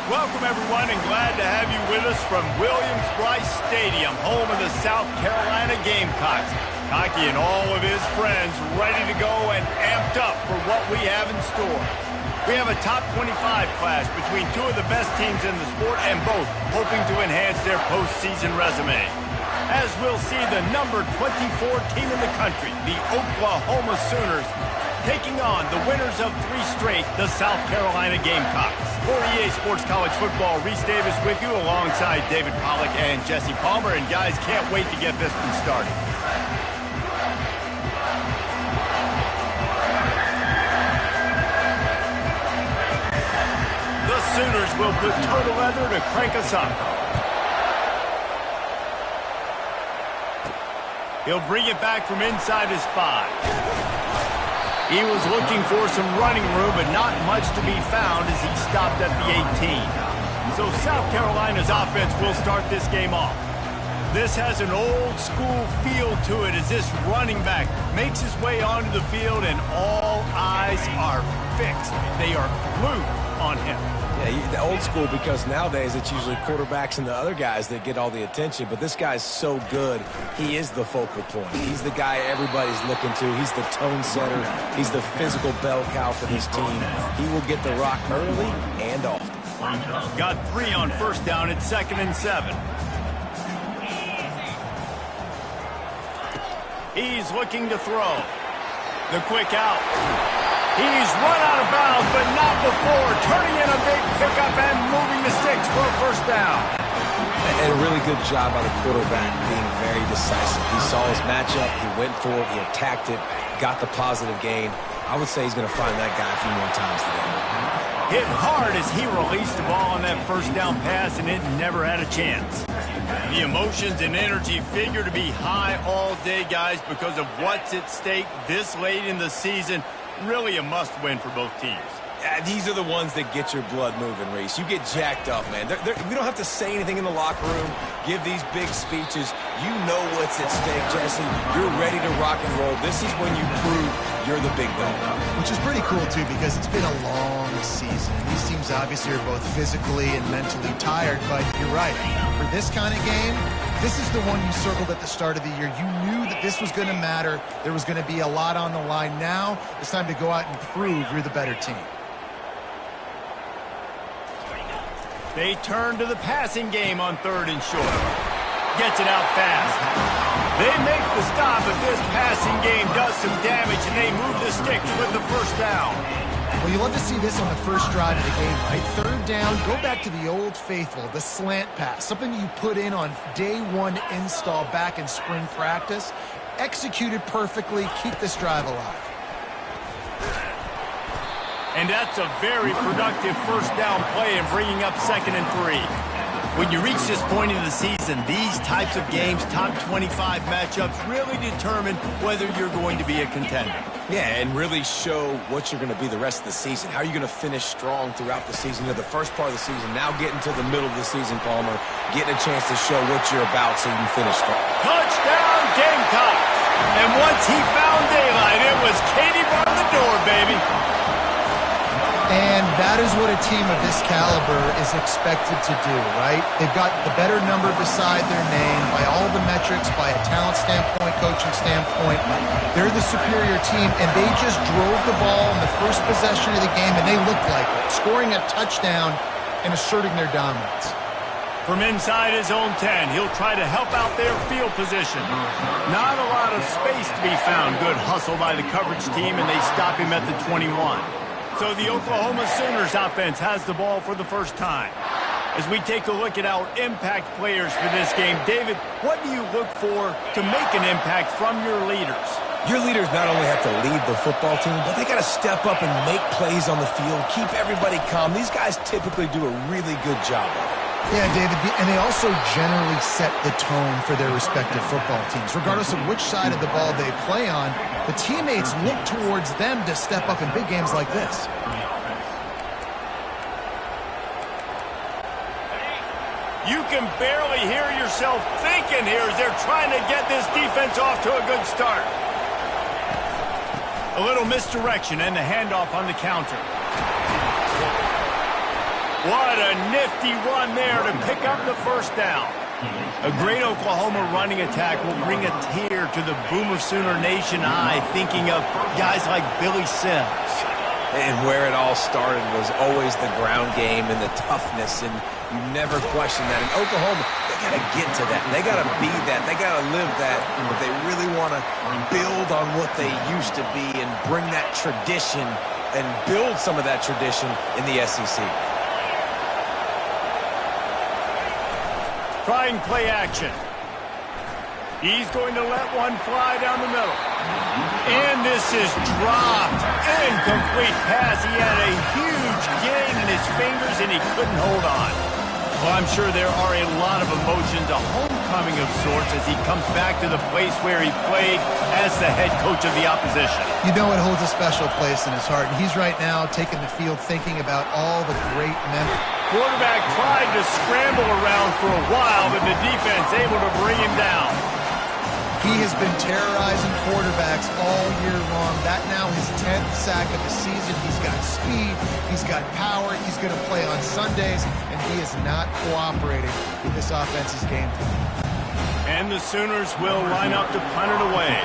Welcome, everyone, and glad to have you with us from Williams-Brice Stadium, home of the South Carolina Gamecocks. Cocky and all of his friends ready to go and amped up for what we have in store. We have a top 25 class between two of the best teams in the sport and both hoping to enhance their postseason resume. As we'll see the number 24 team in the country, the Oklahoma Sooners, taking on the winners of 3 straight, the South Carolina Gamecocks. For EA Sports College Football, Reese Davis with you alongside David Pollack and Jesse Palmer. And guys, can't wait to get this one started. The Sooners will put toe to leather to crank us up. He'll bring it back from inside his 5. He was looking for some running room, but not much to be found as he stopped at the 18. So South Carolina's offense will start this game off. This has an old-school feel to it as this running back makes his way onto the field, and all eyes are fixed. They are glued on him. Yeah, the old school, because nowadays it's usually quarterbacks and the other guys that get all the attention, but this guy's so good, he is the focal point. He's the guy everybody's looking to. He's the tone setter. He's the physical bell cow for this team. He will get the rock early and often. Got 3 on first down at 2nd and 7. He's looking to throw. The quick out. He's run out of bounds, but not before turning in a big pickup and moving the sticks for a first down. And a really good job by the quarterback being very decisive. He saw his matchup, he went for it, he attacked it, got the positive gain. I would say he's going to find that guy a few more times today. Hit hard as he released the ball on that first down pass, and it never had a chance. The emotions and energy figure to be high all day, guys, because of what's at stake this late in the season. Really a must-win for both teams. These are the ones that get your blood moving, Reese. You get jacked up, man. We don't have to say anything in the locker room, give these big speeches. You know what's at stake, Jesse. You're ready to rock and roll. This is when you prove you're the big dog. Which is pretty cool, too, because it's been a long season. These teams obviously are both physically and mentally tired, but you're right. For this kind of game, this is the one you circled at the start of the year. You knew that this was going to matter. There was going to be a lot on the line. Now it's time to go out and prove you're the better team. They turn to the passing game on 3rd and short. Gets it out fast. They make the stop, but this passing game does some damage, and they move the sticks with the first down. Well, you love to see this on the first drive of the game, right? 3rd down, go back to the old faithful, the slant pass, something you put in on day 1 install back in spring practice. Executed perfectly, keep this drive alive. And that's a very productive first down play and bringing up 2nd and 3. When you reach this point in the season, these types of games, top 25 matchups, really determine whether you're going to be a contender. Yeah, and really show what you're going to be the rest of the season. How are you going to finish strong throughout the season? You know, the first part of the season, now getting to the middle of the season, Palmer, getting a chance to show what you're about so you can finish strong. Touchdown, Gamecocks! And once he found daylight, it was Katie bar the door, baby. And that is what a team of this caliber is expected to do, right? They've got the better number beside their name by all the metrics, by a talent standpoint, coaching standpoint. They're the superior team, and they just drove the ball in the first possession of the game, and they looked like it, scoring a touchdown and asserting their dominance. From inside his own 10, he'll try to help out their field position. Not a lot of space to be found. Good hustle by the coverage team, and they stop him at the 21. So the Oklahoma Sooners offense has the ball for the first time. As we take a look at our impact players for this game, David, what do you look for to make an impact from your leaders? Your leaders not only have to lead the football team, but they got to step up and make plays on the field, keep everybody calm. These guys typically do a really good job of it. Yeah, David, and they also generally set the tone for their respective football teams. Regardless of which side of the ball they play on, the teammates look towards them to step up in big games like this. You can barely hear yourself thinking here as they're trying to get this defense off to a good start. A little misdirection and the handoff on the counter. What a nifty run there to pick up the first down. A great Oklahoma running attack will bring a tear to the Boomer Sooner Nation eye, thinking of guys like Billy Sims. And where it all started was always the ground game and the toughness, and you never question that. In Oklahoma, they got to get to that. They got to be that. They got to live that. But they really want to build on what they used to be and bring that tradition and build some of that tradition in the SEC. Trying play action. He's going to let one fly down the middle. And this is dropped. Incomplete pass. He had a huge gain in his fingers, and he couldn't hold on. Well, I'm sure there are a lot of emotions, a homecoming of sorts, as he comes back to the place where he played as the head coach of the opposition. You know it holds a special place in his heart, and he's right now taking the field thinking about all the great memories. Quarterback tried to scramble around for a while, but the defense able to bring him down. He has been terrorizing quarterbacks all year long. That now his 10th sack of the season. He's got speed. He's got power. He's going to play on Sundays, and he is not cooperating with this offense's game plan. And the Sooners will line up to punt it away.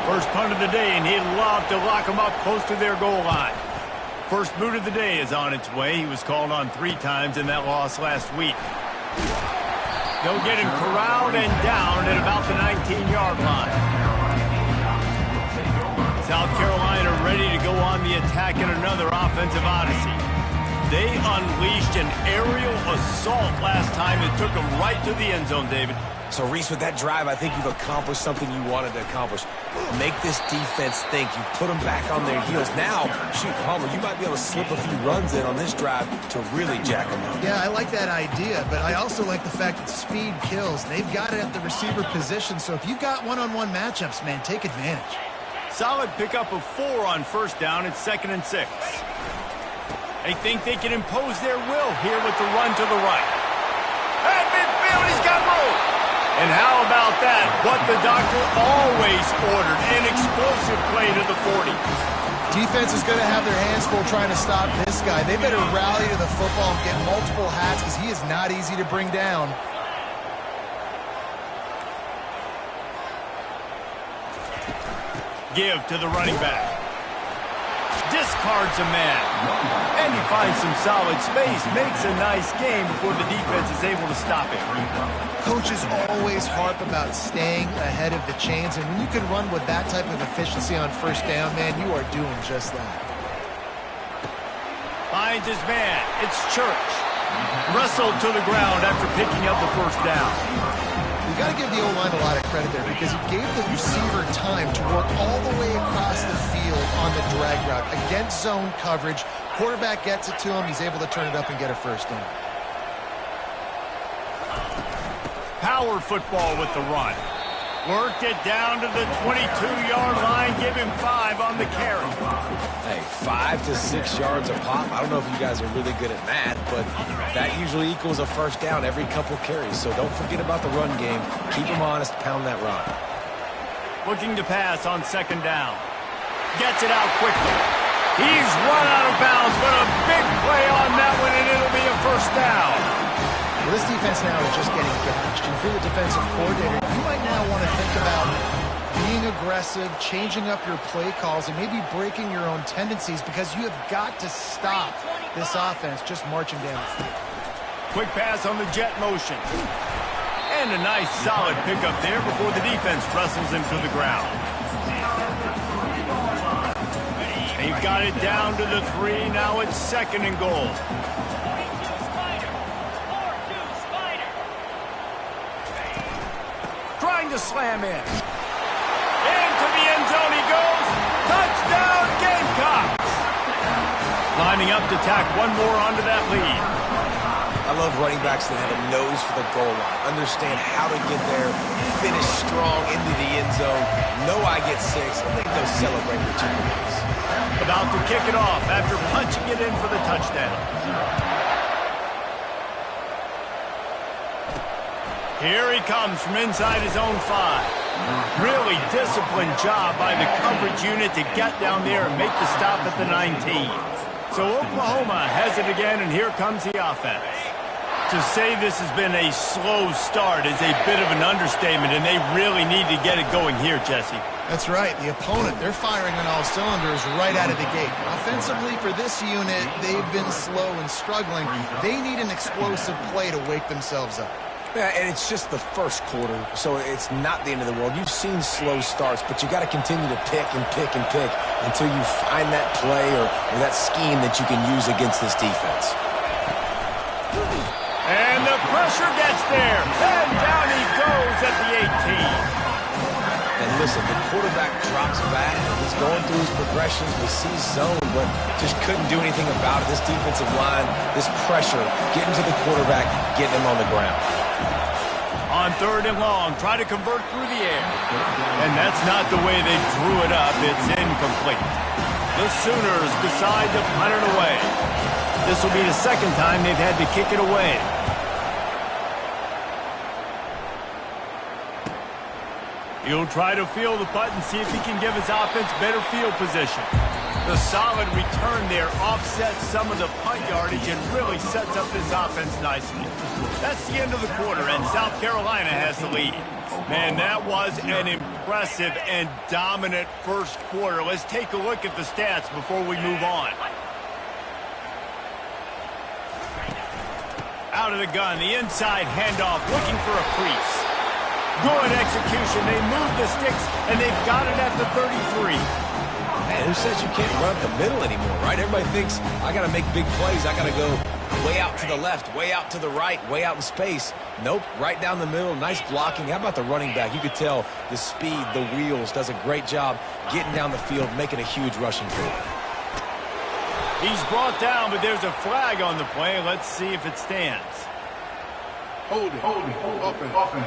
First punt of the day, and he'd love to lock them up close to their goal line. First boot of the day is on its way. He was called on 3 times in that loss last week. They'll get him corralled and down at about the 19-yard line. South Carolina ready to go on the attack in another offensive odyssey. They unleashed an aerial assault last time that took them right to the end zone, David. So, Reese, with that drive, I think you've accomplished something you wanted to accomplish. Make this defense think. You put them back on their heels. Now, shoot, Palmer, you might be able to slip a few runs in on this drive to really jack them up. Yeah, I like that idea, but I also like the fact that speed kills. They've got it at the receiver position, so if you've got one-on-one matchups, man, take advantage. Solid pickup of 4 on first down. It's 2nd and 6. They think they can impose their will here with the run to the right. At midfield, he's got room. And how about that? What the doctor always ordered, an explosive play to the 40. Defense is going to have their hands full trying to stop this guy. They better rally to the football and get multiple hats because he is not easy to bring down. Give to the running back. Discards a man. And he finds some solid space. Makes a nice game before the defense is able to stop him. Coaches always harp about staying ahead of the chains, and when you can run with that type of efficiency on first down, man, you are doing just that. Finds his man. It's Church. Wrestled to the ground after picking up the first down. You got to give the O-line a lot of credit there because he gave the receiver time to work all the way across the field on the drag route against zone coverage. Quarterback gets it to him. He's able to turn it up and get a first down. Power football with the run. Worked it down to the 22-yard line. Give him 5 on the carry. Hey, 5 to 6 yards a pop. I don't know if you guys are really good at math, but that usually equals a first down every couple carries. So don't forget about the run game. Keep them honest. Pound that rock. Looking to pass on 2nd down. Gets it out quickly. He's run out of bounds, but a big play on that one, and it'll be a first down. Well, this defense now is just getting gashed. And for the defensive coordinator, you might now want to think about being aggressive, changing up your play calls, and maybe breaking your own tendencies because you have got to stop this offense just marching down the field. Quick pass on the jet motion. And a nice solid pickup there before the defense wrestles him to the ground. They've got it down to the 3. Now it's 2nd and goal. Trying to slam in. Into the end zone he goes. Touchdown, Gamecocks. Lining up to tack one more onto that lead. I love running backs that have a nose for the goal line. Understand how to get there, finish strong into the end zone. Know I get 6, and then go celebrate with 2 points. About to kick it off after punching it in for the touchdown. Here he comes from inside his own 5. Really disciplined job by the coverage unit to get down there and make the stop at the 19. So Oklahoma has it again, and here comes the offense. To say this has been a slow start is a bit of an understatement, and they really need to get it going here, Jesse. That's right. The opponent, they're firing on all cylinders right out of the gate. Offensively, for this unit, they've been slow and struggling. They need an explosive play to wake themselves up. Yeah, and it's just the first quarter, so it's not the end of the world. You've seen slow starts, but you got to continue to pick and pick and pick until you find that play or that scheme that you can use against this defense. And the pressure gets there, and down he goes at the 18. And listen, the quarterback drops back. He's going through his progressions. We see zone, but just couldn't do anything about it. This defensive line, this pressure, getting to the quarterback, getting him on the ground. On 3rd and long, try to convert through the air. And that's not the way they drew it up. It's incomplete. The Sooners decide to punt it away. This will be the second time they've had to kick it away. He'll try to field the punt and see if he can give his offense better field position. The solid return there offsets some of the punt yardage and really sets up his offense nicely. That's the end of the quarter, and South Carolina has the lead. Man, that was an impressive and dominant first quarter. Let's take a look at the stats before we move on. Out of the gun, the inside handoff, looking for a crease. Good execution. They move the sticks, and they've got it at the 33. Man, who says you can't run up the middle anymore, right? Everybody thinks, I got to make big plays. I got to go way out to the left, way out to the right, way out in space. Nope, right down the middle. Nice blocking. How about the running back? You could tell the speed, the wheels, does a great job getting down the field, making a huge rushing play. He's brought down, but there's a flag on the play. Let's see if it stands. Hold it, open.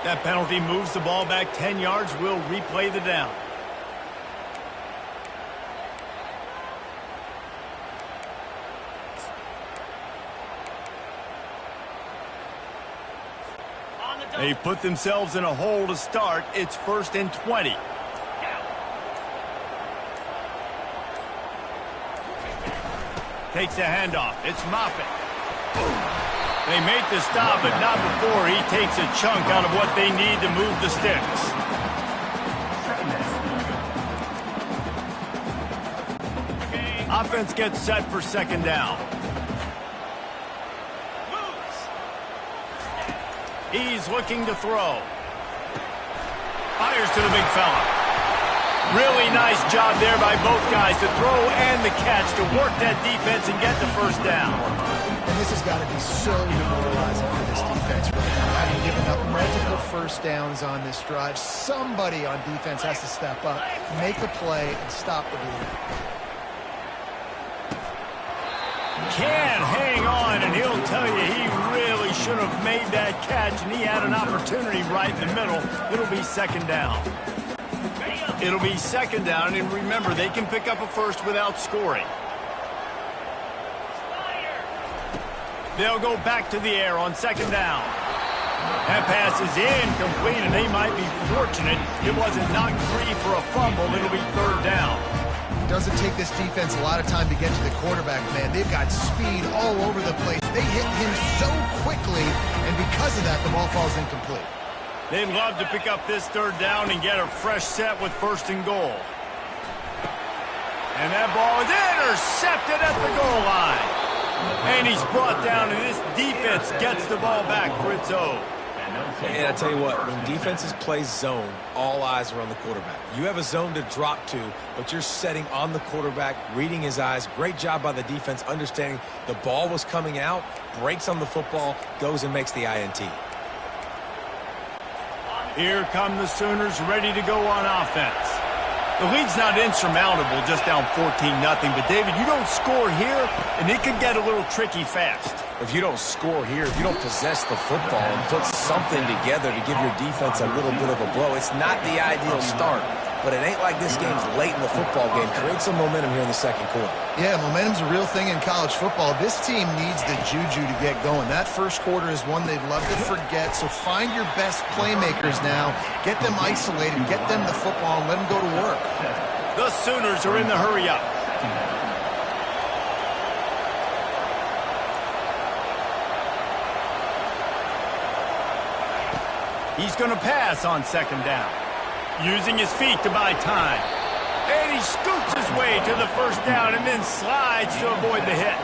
That penalty moves the ball back 10 yards. We'll replay the down. They put themselves in a hole to start. It's 1st and 20. Takes the handoff. It's Moffitt. They make the stop, but not before he takes a chunk out of what they need to move the sticks. Offense gets set for 2nd down. He's looking to throw. Fires to the big fella. Really nice job there by both guys to throw and the catch to work that defense and get the 1st down. And this has got to be so demoralizing for this defense right now. Having given up multiple 1st downs on this drive, somebody on defense has to step up, make a play, and stop the bleeding. Can't hang on, and he'll tell you he really should have made that catch, and he had an opportunity right in the middle. It'll be 2nd down. It'll be 2nd down, and remember, they can pick up a 1st without scoring. They'll go back to the air on 2nd down. That pass is incomplete, and they might be fortunate it wasn't knocked free for a fumble. It'll be 3rd down. Doesn't take this defense a lot of time to get to the quarterback, man. They've got speed all over the place. They hit him so quickly, and because of that, the ball falls incomplete. They'd love to pick up this 3rd down and get a fresh set with 1st and goal. And that ball is intercepted at the goal line. And he's brought down, and this defense gets the ball back for its own. And I tell you what, when defenses play zone, all eyes are on the quarterback. You have a zone to drop to, but you're setting on the quarterback, reading his eyes. Great job by the defense, understanding the ball was coming out, breaks on the football, goes and makes the INT. Here come the Sooners ready to go on offense. The lead's not insurmountable, just down 14-0. But, David, you don't score here, and it could get a little tricky fast. If you don't score here, if you don't possess the football and put something together to give your defense a little bit of a blow, it's not the ideal start. But it ain't like this game's late in the football game. Create some momentum here in the 2nd quarter. Yeah, momentum's a real thing in college football. This team needs the juju to get going. That 1st quarter is one they'd love to forget. So find your best playmakers now. Get them isolated. Get them the football and let them go to work. The Sooners are in the hurry-up. He's going to pass on second down. Using his feet to buy time. And he scoots his way to the first down and then slides to avoid the hit.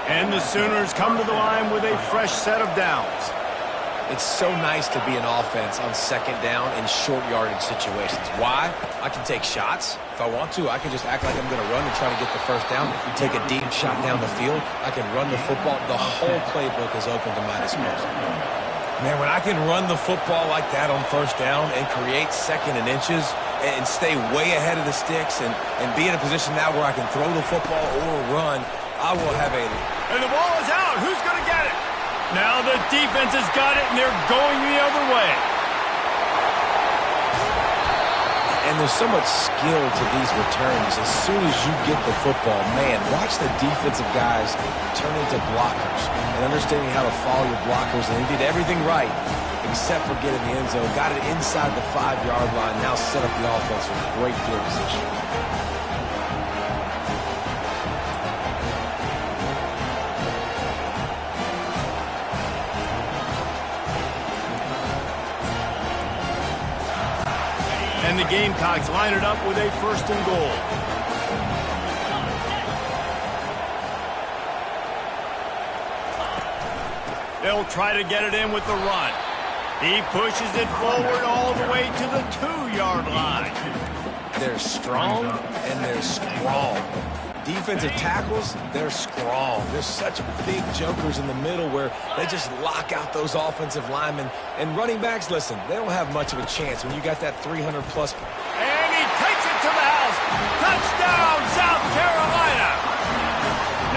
And the Sooners come to the line with a fresh set of downs. It's so nice to be an offense on second down in short yardage situations. Why? I can take shots. If I want to, I can just act like I'm going to run and try to get the first down. Take a deep shot down the field. I can run the football. The whole playbook is open to my disposal. Man, when I can run the football like that on first down and create second and inches and stay way ahead of the sticks and be in a position now where I can throw the football or run, I will have a... And the ball is out. Who's going to get it? Now the defense has got it, and they're going the other way. And there's so much skill to these returns. As soon as you get the football, man, watch the defensive guys turn into blockers and understanding how to follow your blockers. And he did everything right except for getting the end zone. Got it inside the 5-yard line. Now set up the offense for great field position. And the Gamecocks line it up with a first and goal. They'll try to get it in with the run. He pushes it forward all the way to the 2-yard line. They're strong and they're strong. Defensive tackles, they're strong. There's such big jumpers in the middle where they just lock out those offensive linemen. And running backs, listen, they don't have much of a chance when you got that 300-plus. And he takes it to the house. Touchdown, South Carolina.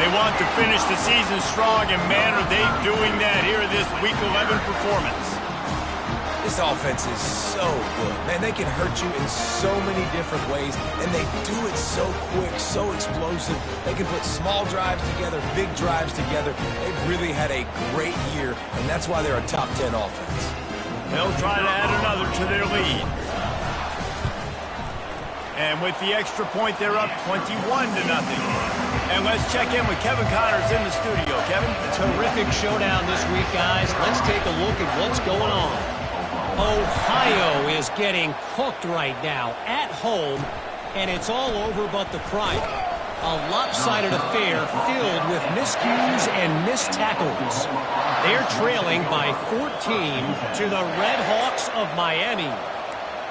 They want to finish the season strong, and man, are they doing that here in this Week 11 performance. This offense is so good. Man, they can hurt you in so many different ways, and they do it so quick, so explosive. They can put small drives together, big drives together. They've really had a great year, and that's why they're a top 10 offense. They'll try to add another to their lead. And with the extra point, they're up 21-0. And let's check in with Kevin Connors in the studio. Kevin? Terrific showdown this week, guys. Let's take a look at what's going on. Ohio is getting cooked right now at home, and it's all over but the crying. A lopsided affair filled with miscues and missed tackles. They're trailing by 14 to the Red Hawks of Miami.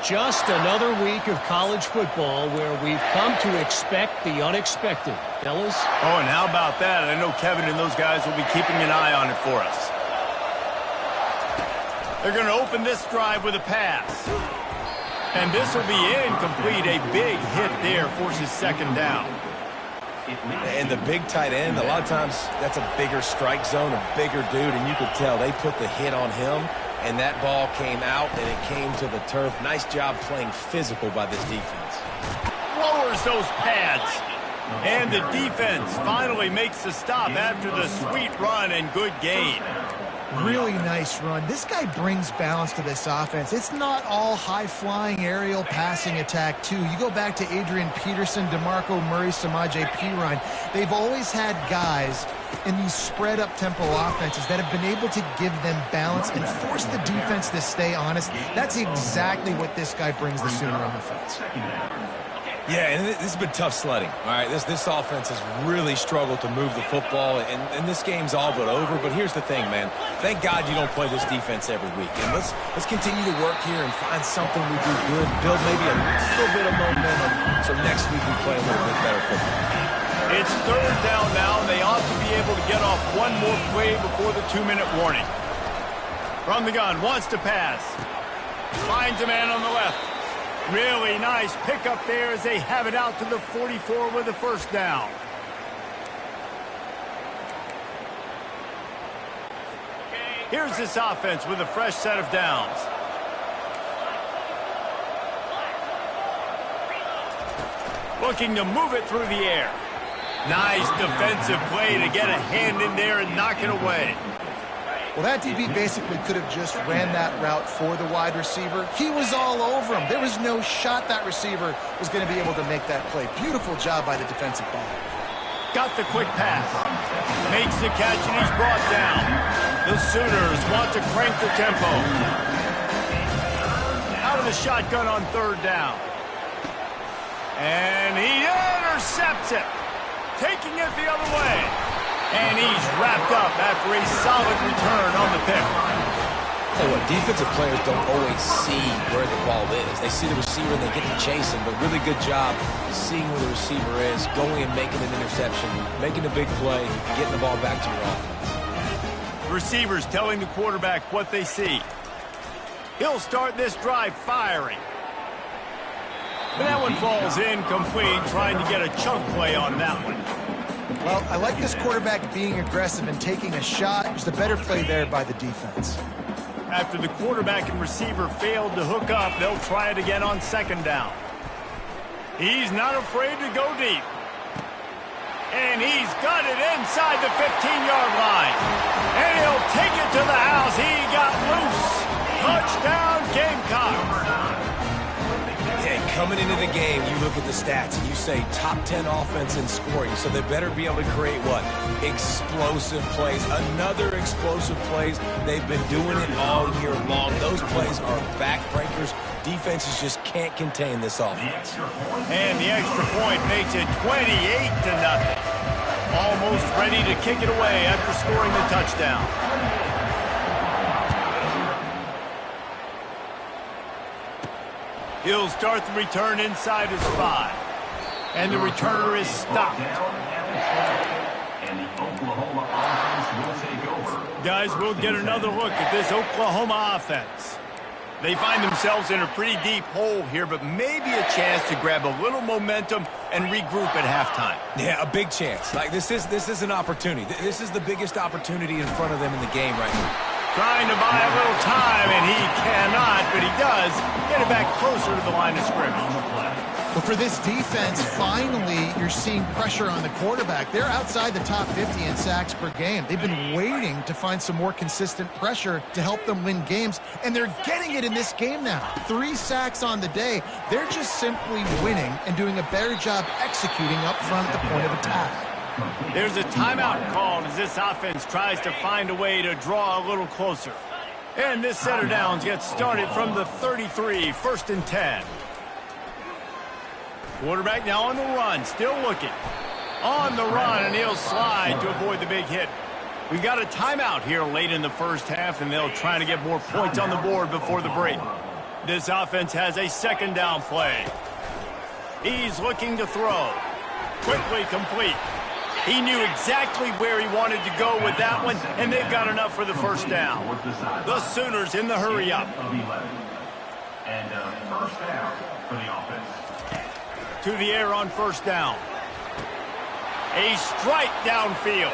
Just another week of college football where we've come to expect the unexpected. Fellas? Oh, and how about that? I know Kevin and those guys will be keeping an eye on it for us. They're going to open this drive with a pass. And this will be incomplete. A big hit there forces second down. And the big tight end, a lot of times that's a bigger strike zone, a bigger dude, and you could tell they put the hit on him, and that ball came out, and it came to the turf. Nice job playing physical by this defense. Lowers those pads. And the defense finally makes the stop after the sweet run and good gain. Really nice run. This guy brings balance to this offense. It's not all high-flying aerial passing attack, too. You go back to Adrian Peterson, DeMarco Murray, Samaje Perine. They've always had guys in these spread-up tempo offenses that have been able to give them balance and force the defense to stay honest. That's exactly what this guy brings the Sooner offense. Yeah, and this has been tough sledding. All right, this offense has really struggled to move the football, and this game's all but over. But here's the thing, man. Thank God you don't play this defense every week. And let's continue to work here and find something we do good, build maybe a little bit of momentum so next week we play a little bit better football. It's third down now, and they ought to be able to get off one more play before the 2-minute warning. From the gun, wants to pass. Finds a man on the left. Really nice pickup there as they have it out to the 44 with the first down. Here's this offense with a fresh set of downs. Looking to move it through the air. Nice defensive play to get a hand in there and knock it away. Well, that DB basically could have just ran that route for the wide receiver. He was all over him. There was no shot that receiver was going to be able to make that play. Beautiful job by the defensive back. Got the quick pass. Makes the catch, and he's brought down. The Sooners want to crank the tempo. Out of the shotgun on third down. And he intercepts it. Taking it the other way. And he's wrapped up after a solid return on the pick. Tell you what, defensive players don't always see where the ball is. They see the receiver and they get to chase him, but really good job seeing where the receiver is, going and making an interception, making a big play, getting the ball back to your offense. Receivers telling the quarterback what they see. He'll start this drive firing. And that one falls incomplete, trying to get a chunk play on that one. Well, I like this quarterback being aggressive and taking a shot. There's a better play there by the defense. After the quarterback and receiver failed to hook up, they'll try it again on second down. He's not afraid to go deep. And he's got it inside the 15-yard line. And he'll take it to the house. He got loose. Touchdown, Gamecocks. Yeah, coming into the game, you look at the stats and you say top 10 offense in scoring, so they better be able to create what? Explosive plays. Another explosive plays. They've been doing it all year long. Those plays are backbreakers. Defenses just can't contain this offense. And the extra point makes it 28-0. Almost ready to kick it away after scoring the touchdown. He'll start the return inside his 5. And the returner is stopped. And the Oklahoma offense will take over. Guys, we'll get another look at this Oklahoma offense. They find themselves in a pretty deep hole here, but maybe a chance to grab a little momentum and regroup at halftime. Yeah, a big chance. Like this is an opportunity. This is the biggest opportunity in front of them in the game right now. Trying to buy a little time, and he cannot, but he does get it back closer to the line of scrimmage. Well, for this defense, finally, you're seeing pressure on the quarterback. They're outside the top 50 in sacks per game. They've been waiting to find some more consistent pressure to help them win games, and they're getting it in this game now. 3 sacks on the day. They're just simply winning and doing a better job executing up front at the point of attack. There's a timeout called as this offense tries to find a way to draw a little closer. And this center downs gets started from the 33, 1st and 10. Quarterback now on the run, still looking. On the run, and he'll slide to avoid the big hit. We got a timeout here late in the first half, and they'll try to get more points on the board before the break. This offense has a second down play. He's looking to throw. Quickly complete. He knew exactly where he wanted to go with that one, and they've got enough for the first down. The Sooners in the hurry-up. And first down for the offense. To the air on first down. A strike downfield.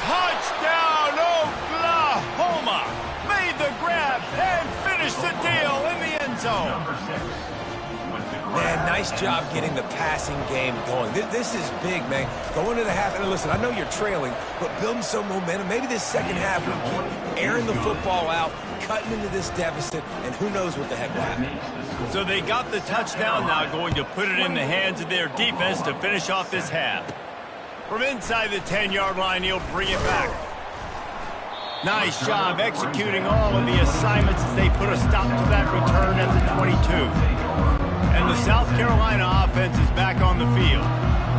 Touchdown, Oklahoma! Made the grab and finished the deal in the end zone. Man, nice job getting the passing game going. This is big, man. Going to the half, and listen, I know you're trailing, but building some momentum. Maybe this second half will keep airing the football out, cutting into this deficit, and who knows what the heck will happen. So they got the touchdown now, going to put it in the hands of their defense to finish off this half. From inside the 10-yard line, he'll bring it back. Nice job executing all of the assignments as they put a stop to that return at the 22. And the South Carolina offense is back on the field.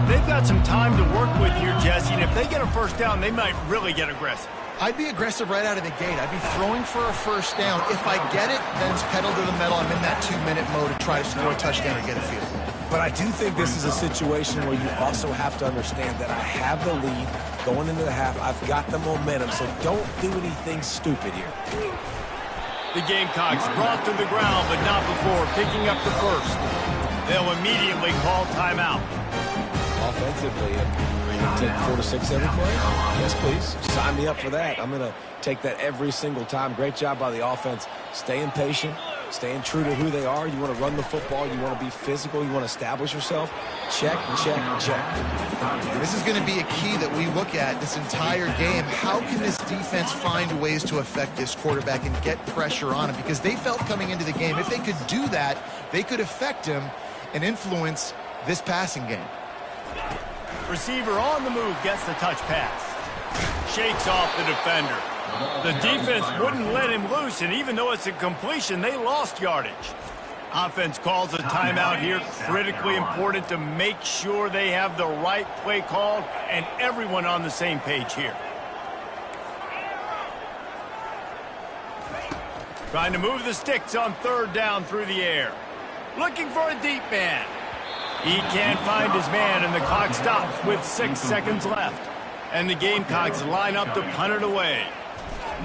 They've got some time to work with here, Jesse, and if they get a first down, they might really get aggressive. I'd be aggressive right out of the gate. I'd be throwing for a first down. If I get it, then it's pedal to the metal. I'm in that 2-minute mode to try to score a touchdown or get a field goal. But I do think this is a situation where you also have to understand that I have the lead going into the half. I've got the momentum, so don't do anything stupid here. The Gamecocks brought to the ground, but not before picking up the first. They'll immediately call timeout. Offensively, take 4 to 6 every play? Yes, please. Sign me up for that. I'm going to take that every single time. Great job by the offense. Staying patient, Staying true to who they are. You want to run the football. You want to be physical. You want to establish yourself. Check, check, check. This is going to be a key that we look at this entire game. How can this defense find ways to affect this quarterback and get pressure on him? Because they felt coming into the game, if they could do that, they could affect him and influence this passing game. Receiver on the move gets the touch pass. Shakes off the defender. The defense wouldn't let him loose, and even though it's a completion, they lost yardage. Offense calls a timeout here. Critically important to make sure they have the right play called and everyone on the same page here. Trying to move the sticks on third down through the air. Looking for a deep man. He can't find his man, and the clock stops with 6 seconds left. And the Gamecocks line up to punt it away.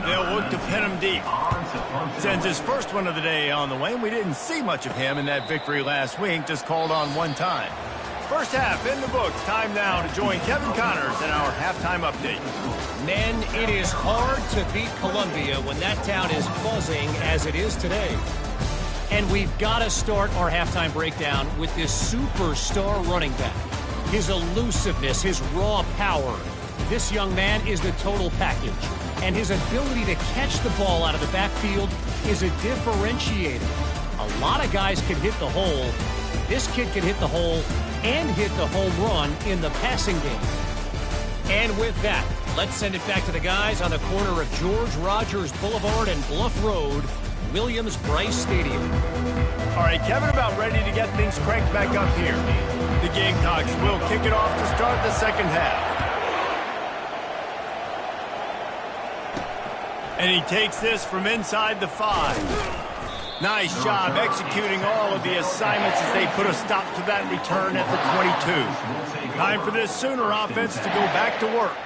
They'll look to pin him deep. Sends his first one of the day on the way, and we didn't see much of him in that victory last week, just called on one time. First half in the books. Time now to join Kevin Connors in our halftime update. Men, it is hard to beat Columbia when that town is buzzing as it is today. And we've got to start our halftime breakdown with this superstar running back. His elusiveness, his raw power. This young man is the total package. And his ability to catch the ball out of the backfield is a differentiator. A lot of guys can hit the hole. This kid can hit the hole and hit the home run in the passing game. And with that, let's send it back to the guys on the corner of George Rogers Boulevard and Bluff Road, Williams-Brice Stadium. All right, Kevin, about ready to get things cranked back up here. The Gamecocks will kick it off to start the second half. And he takes this from inside the 5. Nice job executing all of the assignments as they put a stop to that return at the 22. Time for this Sooner offense to go back to work.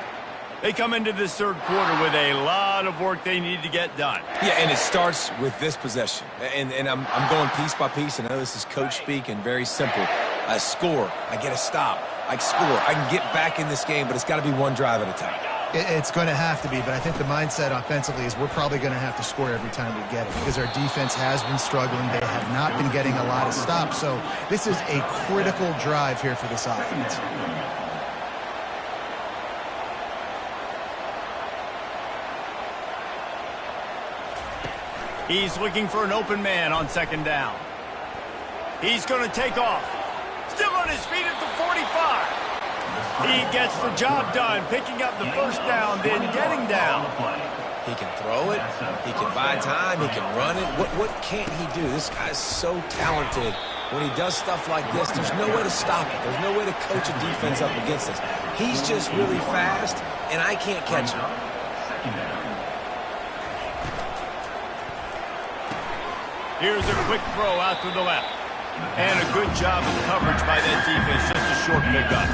They come into this third quarter with a lot of work they need to get done. Yeah, and it starts with this possession. And I'm going piece by piece, and I know this is coach speak and very simple. I score, I get a stop, I score, I can get back in this game, but it's got to be one drive at a time. It's going to have to be, but I think the mindset offensively is we're probably going to have to score every time we get it because our defense has been struggling. They have not been getting a lot of stops, so this is a critical drive here for this offense. He's looking for an open man on second down. He's going to take off. Still on his feet at the 45. He gets the job done, picking up the first down, then getting down. He can throw it. He can buy time. He can run it. What can't he do? This guy's so talented. When he does stuff like this, there's no way to stop it. There's no way to coach a defense up against this. He's just really fast, and I can't catch him. Here's a quick throw out to the left. And a good job of coverage by that defense, just a short pickup.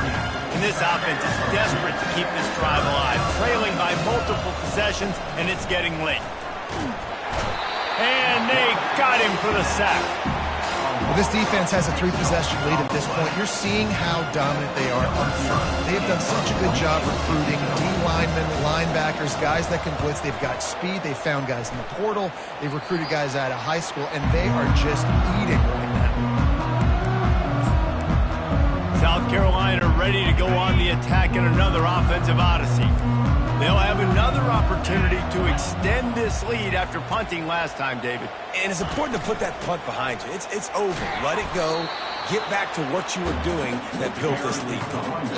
And this offense is desperate to keep this drive alive, trailing by multiple possessions, and it's getting late. And they got him for the sack. Well, this defense has a 3-possession lead at this point. You're seeing how dominant they are up front. They have done such a good job recruiting D-linemen, linebackers, guys that can blitz. They've got speed. They've found guys in the portal. They've recruited guys out of high school, and they are just eating right now. South Carolina ready to go on the attack in another offensive odyssey. They'll have another opportunity to extend this lead after punting last time, David. And it's important to put that punt behind you. It's over. Let it go. Get back to what you were doing that built this lead.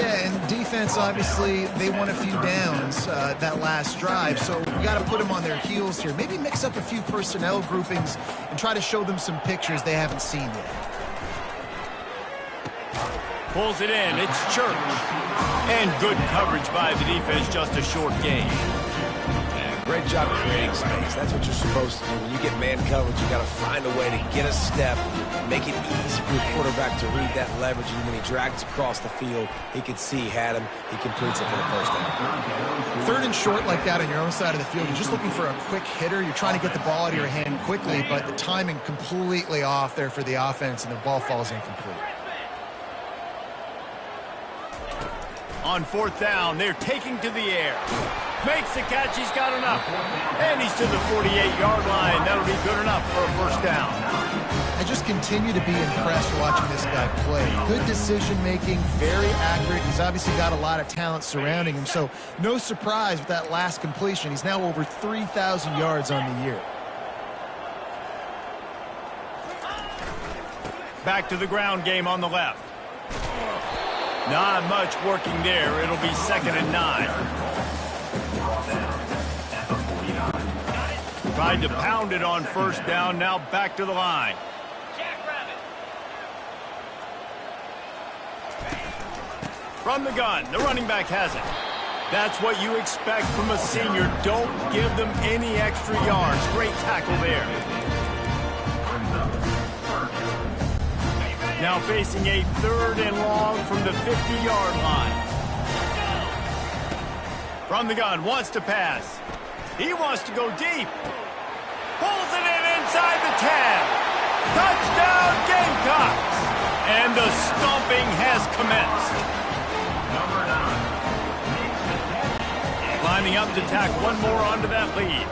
Yeah, and defense, obviously, they won a few downs that last drive, so we got to put them on their heels here. Maybe mix up a few personnel groupings and try to show them some pictures they haven't seen yet. Pulls it in. It's Church. And good coverage by the defense, just a short gain. Yeah, great job creating space. That's what you're supposed to do. When you get man coverage, you got to find a way to get a step, make it easy for your quarterback to read that leverage. And when he drags across the field, he could see he had him. He completes it for the first down. Third and short like that on your own side of the field, you're just looking for a quick hitter. You're trying to get the ball out of your hand quickly, but the timing completely off there for the offense, and the ball falls incomplete. On fourth down, they're taking to the air. Makes the catch. He's got enough. And he's to the 48-yard line. That'll be good enough for a first down. I just continue to be impressed watching this guy play. Good decision-making, very accurate. He's obviously got a lot of talent surrounding him, so no surprise with that last completion. He's now over 3,000 yards on the year. Back to the ground game on the left. Not much working there. It'll be 2nd and 9. Tried to pound it on first down. Now back to the line. From the gun, the running back has it. That's what you expect from a senior. Don't give them any extra yards. Great tackle there. Now facing a 3rd and long from the 50-yard line. From the gun, wants to pass. He wants to go deep. Pulls it in inside the 10. Touchdown, Gamecocks! And the stomping has commenced. Lining up to tack one more onto that lead.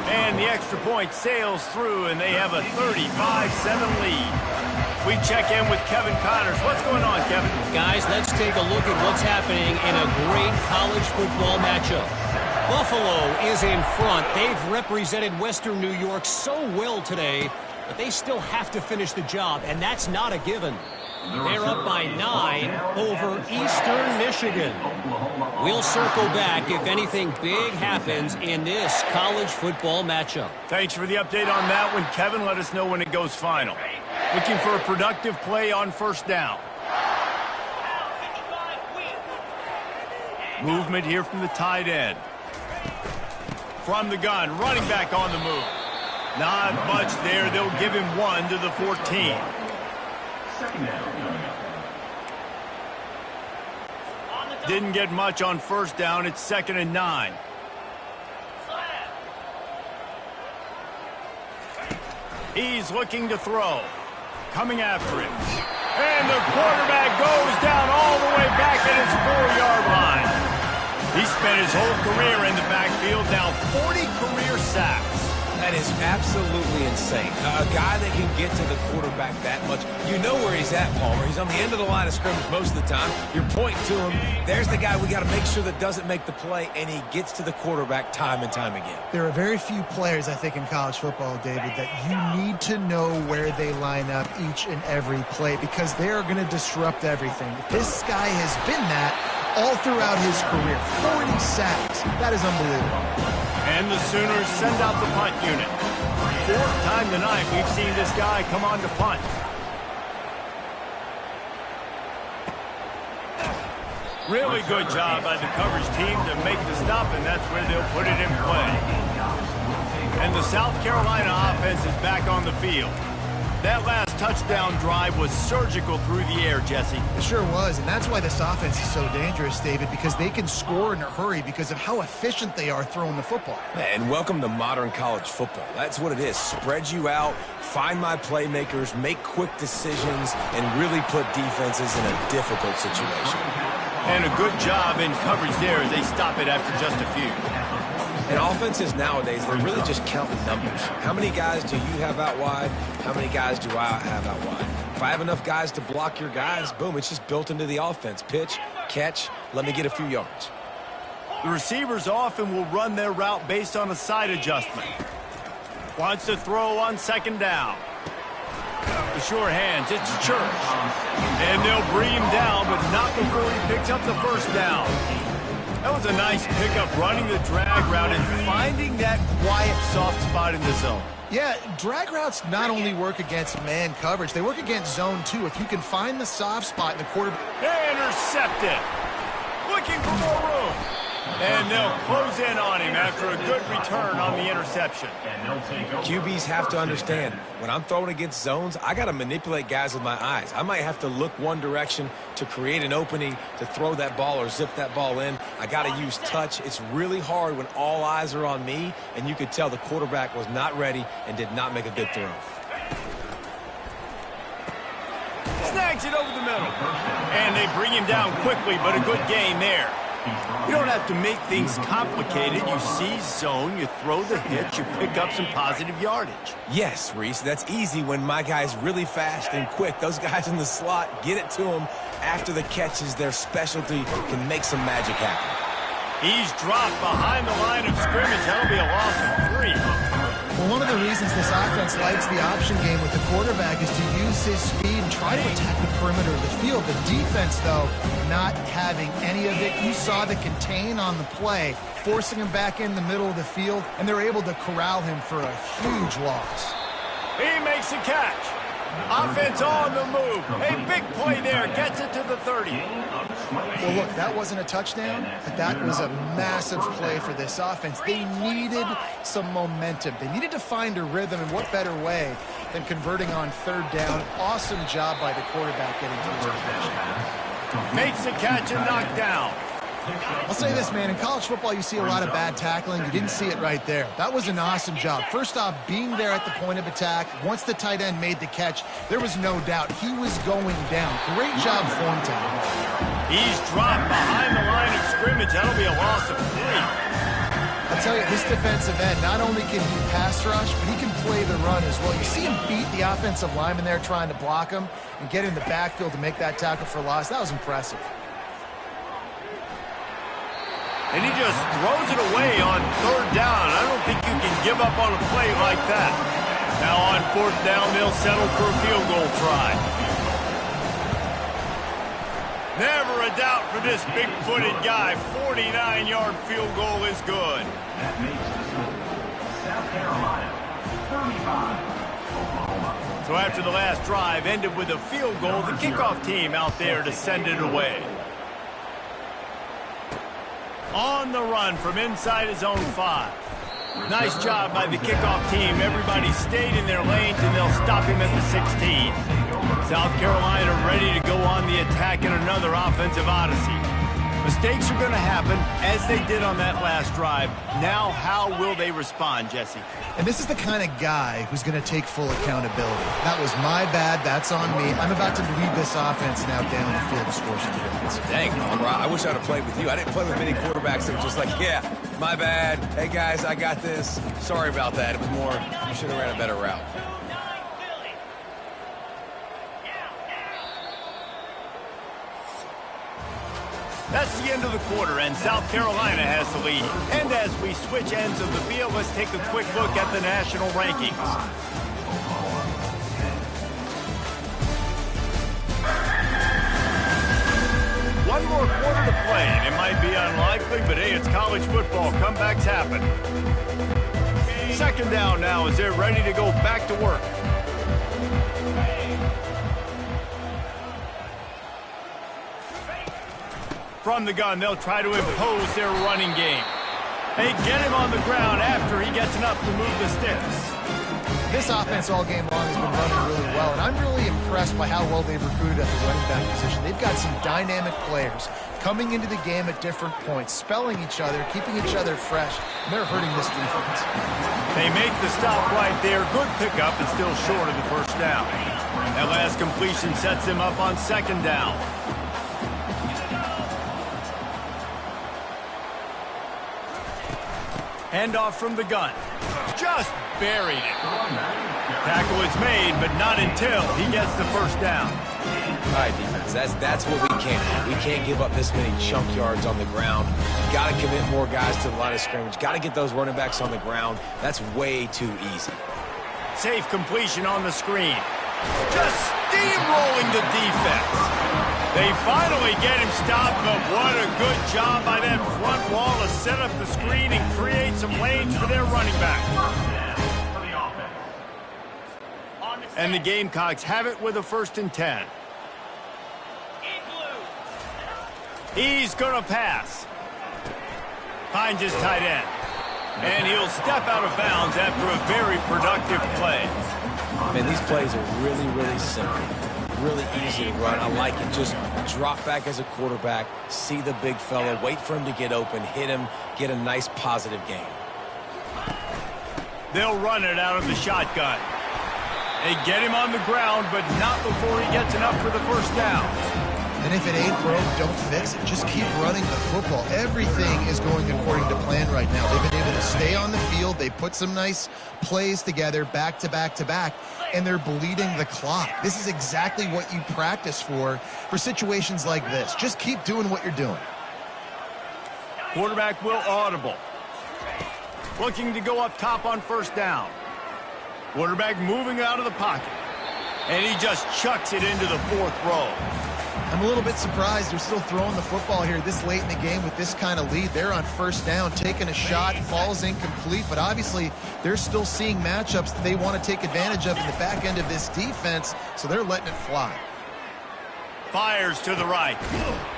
And the extra point sails through, and they have a 35-7 lead. We check in with Kevin Connors. What's going on, Kevin? Guys, let's take a look at what's happening in a great college football matchup. Buffalo is in front. They've represented Western New York so well today, but they still have to finish the job, and that's not a given. They're up by 9 over Eastern Michigan. We'll circle back if anything big happens in this college football matchup. Thanks for the update on that one, Kevin. Let us know when it goes final. Looking for a productive play on first down. Movement here from the tight end. From the gun, running back on the move. Not much there. They'll give him 1 to the 14. Didn't get much on first down. It's 2nd and 9. He's looking to throw. Coming after him. And the quarterback goes down all the way back at his 4-yard line. He spent his whole career in the backfield. Now 40 career sacks. That is absolutely insane. A guy that can get to the quarterback that much. You know where he's at, Palmer. He's on the end of the line of scrimmage most of the time. You're pointing to him. There's the guy we got to make sure that doesn't make the play, and he gets to the quarterback time and time again. There are very few players, I think, in college football, David, that you need to know where they line up each and every play because they are going to disrupt everything. This guy has been that all throughout his career. 40 sacks. That is unbelievable. And the Sooners send out the punt unit. 4th time tonight we've seen this guy come on to punt. Really good job by the coverage team to make the stop, and that's where they'll put it in play. And the South Carolina offense is back on the field. That last touchdown drive was surgical through the air, Jesse. It sure was, and that's why this offense is so dangerous, David, because they can score in a hurry because of how efficient they are throwing the football. And welcome to modern college football. That's what it is. Spread you out, find my playmakers, make quick decisions, and really put defenses in a difficult situation. And a good job in coverage there as they stop it after just a few. And offenses nowadays, they're really just counting numbers. How many guys do you have out wide? How many guys do I have out wide? If I have enough guys to block your guys, boom, it's just built into the offense. Pitch, catch, let me get a few yards. The receivers often will run their route based on a side adjustment. Wants to throw on 2nd down. The sure hands, it's Church. And they'll bring him down, but not before he picks up the first down. That was a nice pickup, running the drag route and finding that quiet, soft spot in the zone. Yeah, drag routes not only work against man coverage, they work against zone too. If you can find the soft spot in the quarterback. Intercepted. Looking for more room. And they'll close in on him after a good return on the interception. QBs have to understand, when I'm throwing against zones, I got to manipulate guys with my eyes. I might have to look one direction to create an opening to throw that ball or zip that ball in. I got to use touch. It's really hard when all eyes are on me, and you could tell the quarterback was not ready and did not make a good throw. Snags it over the middle. And they bring him down quickly, but a good gain there. You don't have to make things complicated. You seize zone, you throw the hitch, you pick up some positive yardage. Yes, Reese, that's easy when my guy's really fast and quick. Those guys in the slot, get it to them after the catch is their specialty, can make some magic happen. He's dropped behind the line of scrimmage. That'll be a loss of 3. Well, one of the reasons this offense likes the option game with the quarterback is to use his speed and try to attack the perimeter of the field. The defense, though, not having any of it. You saw the contain on the play, forcing him back in the middle of the field, and they're able to corral him for a huge loss. He makes a catch. Offense on the move. A big play there. Gets it to the 30. Well, look, that wasn't a touchdown, but that was a massive play for this offense. They needed some momentum. They needed to find a rhythm, and what better way than converting on 3rd down. Awesome job by the quarterback getting to his position. Makes the catch and knocked down. I'll say this, man. In college football, you see a lot of bad tackling. You didn't see it right there. That was an awesome job. First off, being there at the point of attack. Once the tight end made the catch, there was no doubt he was going down. Great job form tackle. He's dropped behind the line of scrimmage. That'll be a loss of 3. I'll tell you, this defensive end, not only can he pass rush, but he can play the run as well. You see him beat the offensive lineman there trying to block him and get in the backfield to make that tackle for loss. That was impressive. And he just throws it away on 3rd down. I don't think you can give up on a play like that. Now on 4th down, they'll settle for a field goal try. Never a doubt for this big-footed guy. 49-yard field goal is good. That makes the score South Carolina 35, Oklahoma. So after the last drive ended with a field goal, the kickoff team out there to send it away. On the run from inside his own 5. Nice job by the kickoff team. Everybody stayed in their lanes, and they'll stop him at the 16. South Carolina ready to go on the attack in another offensive odyssey. Mistakes are going to happen, as they did on that last drive. Now, how will they respond, Jesse? And this is the kind of guy who's going to take full accountability. That was my bad. That's on me. I'm about to lead this offense now down the field to score some points. Dang, I wish I'd have played with you. I didn't play with many quarterbacks that were just like, yeah, my bad. Hey, guys, I got this. Sorry about that. It was more, you should have ran a better route. That's the end of the quarter, and South Carolina has the lead. And as we switch ends of the field, let's take a quick look at the national rankings. One more quarter to play, and it might be unlikely, but hey, it's college football. Comebacks happen. 2nd down now as they're ready to go back to work. From the gun, they'll try to impose their running game. They get him on the ground after he gets enough to move the sticks. This offense all game long has been running really well, and I'm really impressed by how well they've recruited at the running back position. They've got some dynamic players coming into the game at different points, spelling each other, keeping each other fresh, and they're hurting this defense. They make the stop right there. Good pickup, and still short of the 1st down. That last completion sets them up on 2nd down. Handoff from the gun. Just buried it. Tackle is made, but not until he gets the 1st down. All right, defense, that's what we can't do. We can't give up this many chunk yards on the ground. Got to commit more guys to the line of scrimmage. Got to get those running backs on the ground. That's way too easy. Safe completion on the screen. Just steamrolling the defense. They finally get him stopped, but what a good job by that front wall to set up the screen and create some lanes for their running back. And the Gamecocks have it with a 1st and 10. He's going to pass. Finds his tight end. And he'll step out of bounds after a very productive play. Man, these plays are really, really simple. Really easy to run. I like it. Just drop back as a quarterback, see the big fella, wait for him to get open, hit him, get a nice positive game. They'll run it out of the shotgun. They get him on the ground, but not before he gets enough for the 1st down. And if it ain't broke, don't fix it. Just keep running the football. Everything is going according to plan right now. They've been able to stay on the field. They put some nice plays together back to back to back, and they're bleeding the clock. This is exactly what you practice for situations like this. Just keep doing what you're doing. Quarterback will audible. Looking to go up top on first down. Quarterback moving out of the pocket. And he just chucks it into the 4th row. I'm a little bit surprised they're still throwing the football here this late in the game with this kind of lead. They're on first down, taking a shot, falls incomplete, but obviously they're still seeing matchups that they want to take advantage of in the back end of this defense, so they're letting it fly. Fires to the right.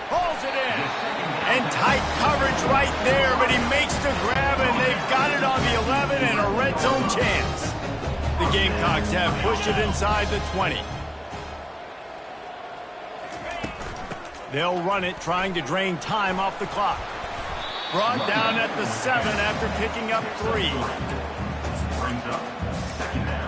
Pulls it in. And tight coverage right there, but he makes the grab, and they've got it on the 11 and a red zone chance. The Gamecocks have pushed it inside the 20. They'll run it, trying to drain time off the clock. Brought down at the 7 after picking up 3. Brings up second down.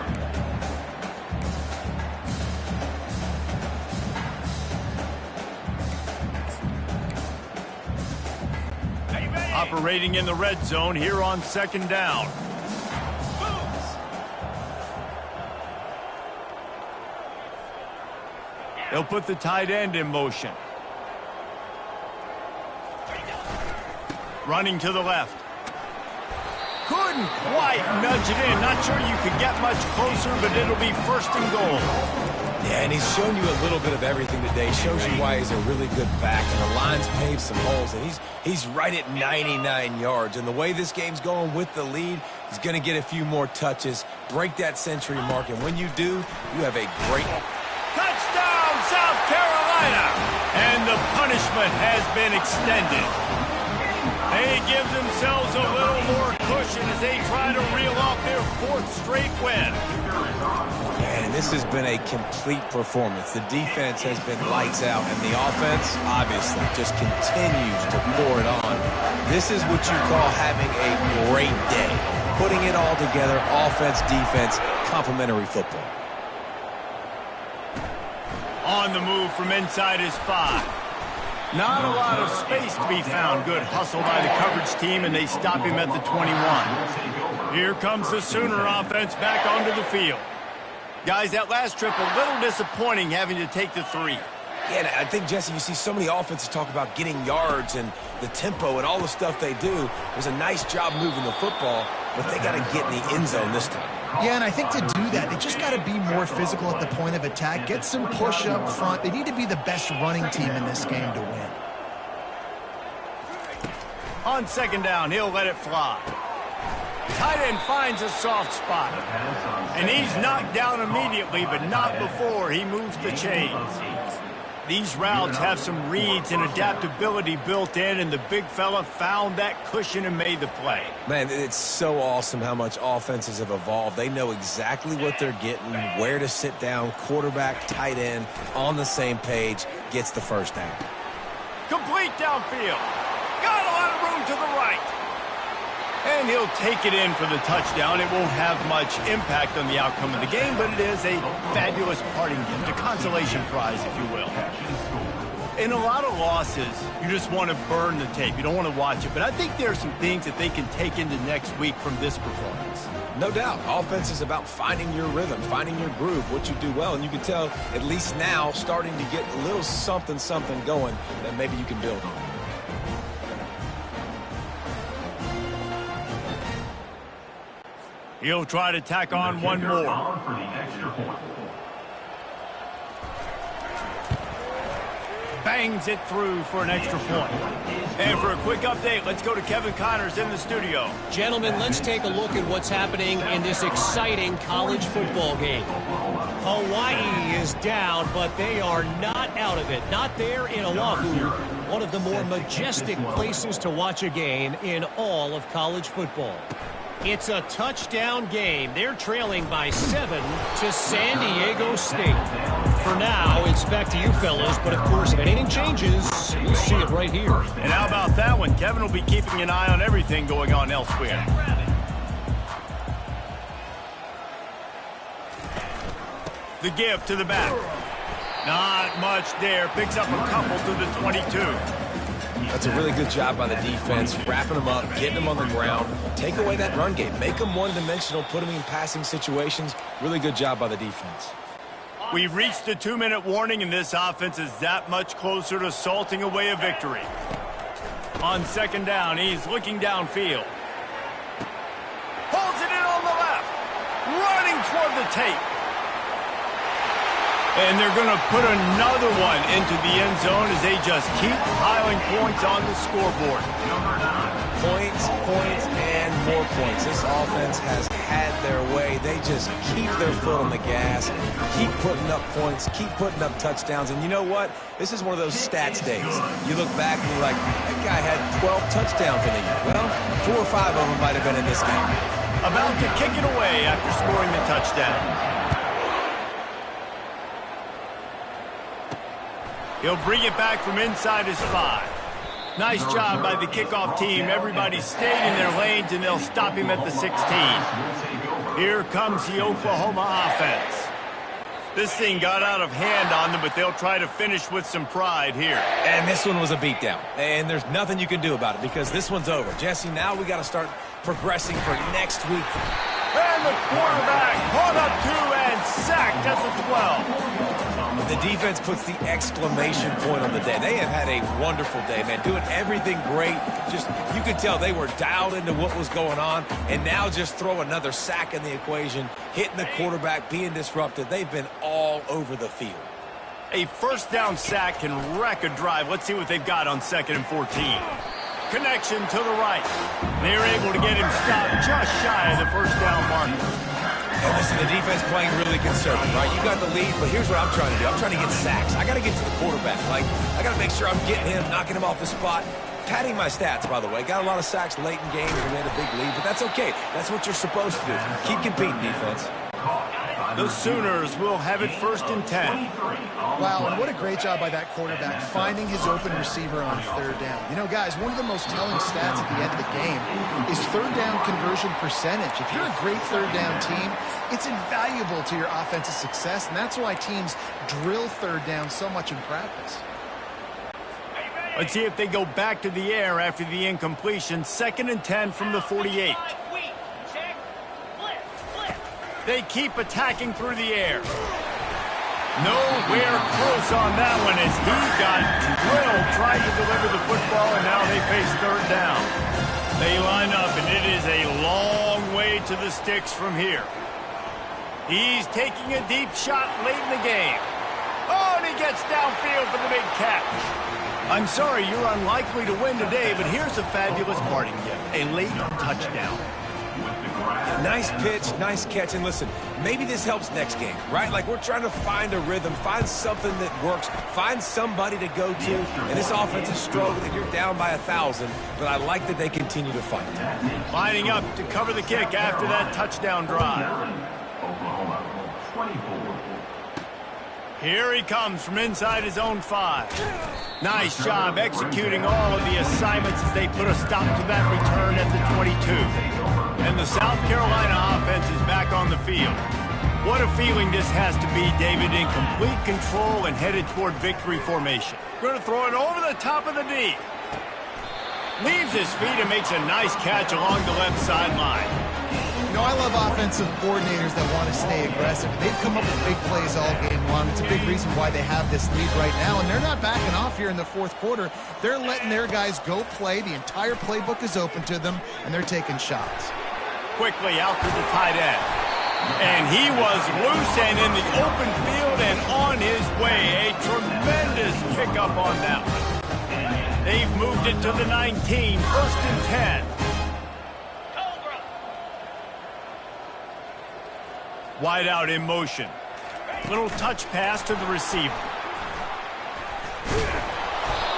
Operating in the red zone here on second down. They'll put the tight end in motion. Running to the left. Couldn't quite nudge it in. Not sure you could get much closer, but it'll be first and goal. Yeah, and he's shown you a little bit of everything today. Shows you why he's a really good back, and the line's paved some holes, and he's right at 99 yards. And the way this game's going with the lead, he's going to get a few more touches, break that century mark, and when you do, you have a great... Touchdown, South Carolina! And the punishment has been extended. They give themselves a little more cushion as they try to reel off their 4th straight win. And this has been a complete performance. The defense has been lights out, and the offense, obviously, just continues to pour it on. This is what you call having a great day. Putting it all together, offense, defense, complementary football. On the move from inside his 5. Not a lot of space to be found. Good hustle by the coverage team, and they stop him at the 21. Here comes the Sooner offense back onto the field. Guys, that last trip, a little disappointing having to take the 3. Yeah, and I think, Jesse, you see so many offenses talk about getting yards and the tempo and all the stuff they do. It was a nice job moving the football, but they got to get in the end zone this time. Yeah, and I think to do that, they just got to be more physical at the point of attack, get some push up front. They need to be the best running team in this game to win. On second down, he'll let it fly. Tight end finds a soft spot. And he's knocked down immediately, but not before he moves the chains. These routes have some reads and adaptability built in, and the big fella found that cushion and made the play. Man, it's so awesome how much offenses have evolved. They know exactly what they're getting, where to sit down, quarterback, tight end, on the same page, gets the first down. Complete downfield. Got a lot of room to the right. And he'll take it in for the touchdown. It won't have much impact on the outcome of the game, but it is a fabulous parting gift, a consolation prize, if you will. In a lot of losses, you just want to burn the tape. You don't want to watch it. But I think there are some things that they can take into next week from this performance. No doubt. Offense is about finding your rhythm, finding your groove, what you do well. And you can tell, at least now, starting to get a little something going that maybe you can build on. He'll try to tack on one more. For the extra point. Bangs it through for an extra point. And for a quick update, let's go to Kevin Connors in the studio. Gentlemen, let's take a look at what's happening in this exciting college football game. Hawaii is down, but they are not out of it. Not there in Oahu, one of the more majestic places to watch a game in all of college football. It's a touchdown game. They're trailing by 7 to San Diego State. For now, it's back to you fellas, but of course, if anything changes, you'll see it right here. And how about that one? Kevin will be keeping an eye on everything going on elsewhere. The give to the back. Not much there. Picks up a couple to the 22. That's a really good job by the defense, wrapping them up, getting them on the ground. Take away that run game. Make them one-dimensional, put them in passing situations. Really good job by the defense. We've reached the 2-minute warning, and this offense is that much closer to salting away a victory. On second down, he's looking downfield. Holds it in on the left. Running toward the tape. And they're going to put another one into the end zone as they just keep piling points on the scoreboard. Points, points, and more points. This offense has had their way. They just keep their foot on the gas, keep putting up points, keep putting up touchdowns. And you know what? This is one of those stats days. You look back and you're like, that guy had 12 touchdowns in a year. Well, 4 or 5 of them might have been in this game. About to kick it away after scoring the touchdown. He'll bring it back from inside his 5. Nice job by the kickoff team. Everybody stayed in their lanes, and they'll stop him at the 16. Here comes the Oklahoma offense. This thing got out of hand on them, but they'll try to finish with some pride here. And this one was a beatdown. And there's nothing you can do about it because this one's over. Jesse, now we got to start progressing for next week. And the quarterback caught up 2 and sacked at the 12. The defense puts the exclamation point on the day. They have had a wonderful day, man. Doing everything great. Just, you could tell they were dialed into what was going on. And now just throw another sack in the equation, hitting the quarterback, being disrupted. They've been all over the field. A first down sack can wreck a drive. Let's see what they've got on 2nd and 14. Connection to the right. They're able to get him stopped just shy of the first down marker. And listen, the defense playing really conservative, right? You got the lead, but here's what I'm trying to do. I'm trying to get sacks. I got to get to the quarterback. Like, I got to make sure I'm getting him, knocking him off the spot. Padding my stats, by the way. Got a lot of sacks late in games and we had a big lead, but that's okay. That's what you're supposed to do. Keep competing, defense. The Sooners will have it 1st and 10. Wow, and what a great job by that quarterback finding his open receiver on 3rd down. You know, guys, one of the most telling stats at the end of the game is 3rd down conversion percentage. If you're a great 3rd down team, it's invaluable to your offensive success, and that's why teams drill 3rd down so much in practice. Let's see if they go back to the air after the incompletion. 2nd and 10 from the 48. They keep attacking through the air. Nowhere close on that one as he got drilled trying to deliver the football, and now they face 3rd down. They line up, and it is a long way to the sticks from here. He's taking a deep shot late in the game. Oh, and he gets downfield for the big catch. I'm sorry, you're unlikely to win today, but here's a fabulous parting gift, a late touchdown. Nice pitch, nice catch, and listen, maybe this helps next game, right? Like, we're trying to find a rhythm, find something that works, find somebody to go to, and this offense is struggling, and you're down by 1,000, but I like that they continue to fight. Lining up to cover the kick after that touchdown drive. Here he comes from inside his own 5. Nice job executing all of the assignments as they put a stop to that return at the 22. And the South Carolina offense is back on the field. What a feeling this has to be, David, in complete control and headed toward victory formation. Going to throw it over the top of the D. Leaves his feet and makes a nice catch along the left sideline. You know, I love offensive coordinators that want to stay aggressive. They've come up with big plays all game long. It's a big reason why they have this lead right now, and they're not backing off here in the 4th quarter. They're letting their guys go play. The entire playbook is open to them, and they're taking shots. Quickly out to the tight end. And he was loose and in the open field and on his way. A tremendous pickup on that one. They've moved it to the 19, 1st and 10. Wide out in motion. Little touch pass to the receiver.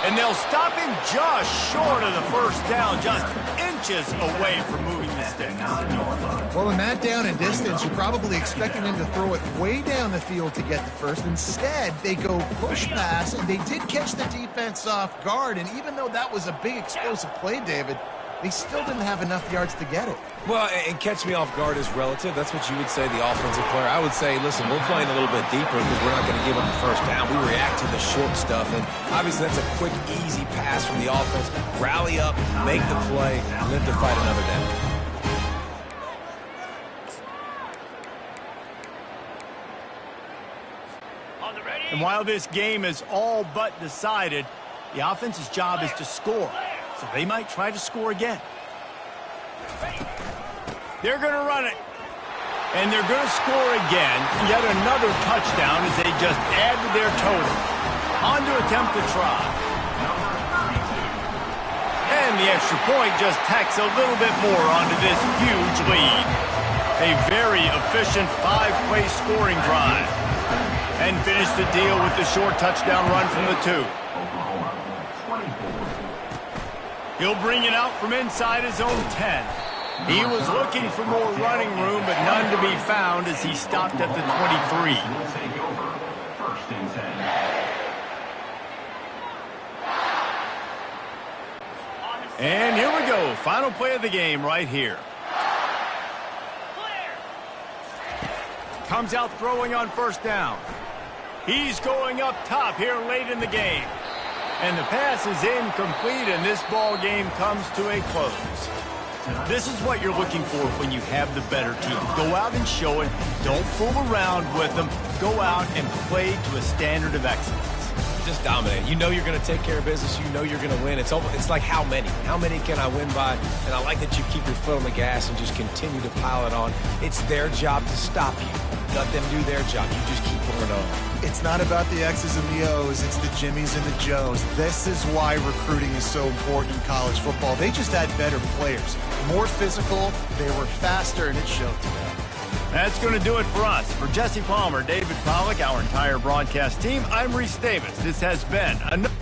And they'll stop him just short of the first down, just inches away from moving the sticks. Well, in that down and distance, you're probably expecting them to throw it way down the field to get the first. Instead, they go push pass, and they did catch the defense off guard. And even though that was a big explosive play, David, they still didn't have enough yards to get it. Well, and catch me off guard is relative. That's what you would say, the offensive player. I would say, listen, we're playing a little bit deeper because we're not going to give them the first down. We react to the short stuff, and obviously that's a quick, easy pass from the offense. Rally up, make the play, live to fight another down. And while this game is all but decided, the offense's job is to score. So they might try to score again. They're going to run it. And they're going to score again. Yet another touchdown as they just add to their total. On to attempt to try. And the extra point just tacks a little bit more onto this huge lead. A very efficient 5-play scoring drive. And finish the deal with the short touchdown run from the 2. He'll bring it out from inside his own 10. He was looking for more running room, but none to be found as he stopped at the 23. And here we go. Final play of the game right here. Comes out throwing on first down. He's going up top here late in the game. And the pass is incomplete, and this ball game comes to a close. This is what you're looking for when you have the better team. Go out and show it. Don't fool around with them. Go out and play to a standard of excellence. Just dominate. You know you're going to take care of business. You know you're going to win. It's like how many? How many can I win by? And I like that you keep your foot on the gas and just continue to pile it on. It's their job to stop you. Let them do their job. You just keep pouring on. It's not about the X's and the O's. It's the Jimmies and the Joes. This is why recruiting is so important in college football. They just had better players. More physical, they were faster, and it showed today. That's going to do it for us. For Jesse Palmer, David Pollack, our entire broadcast team, I'm Reese Davis. This has been another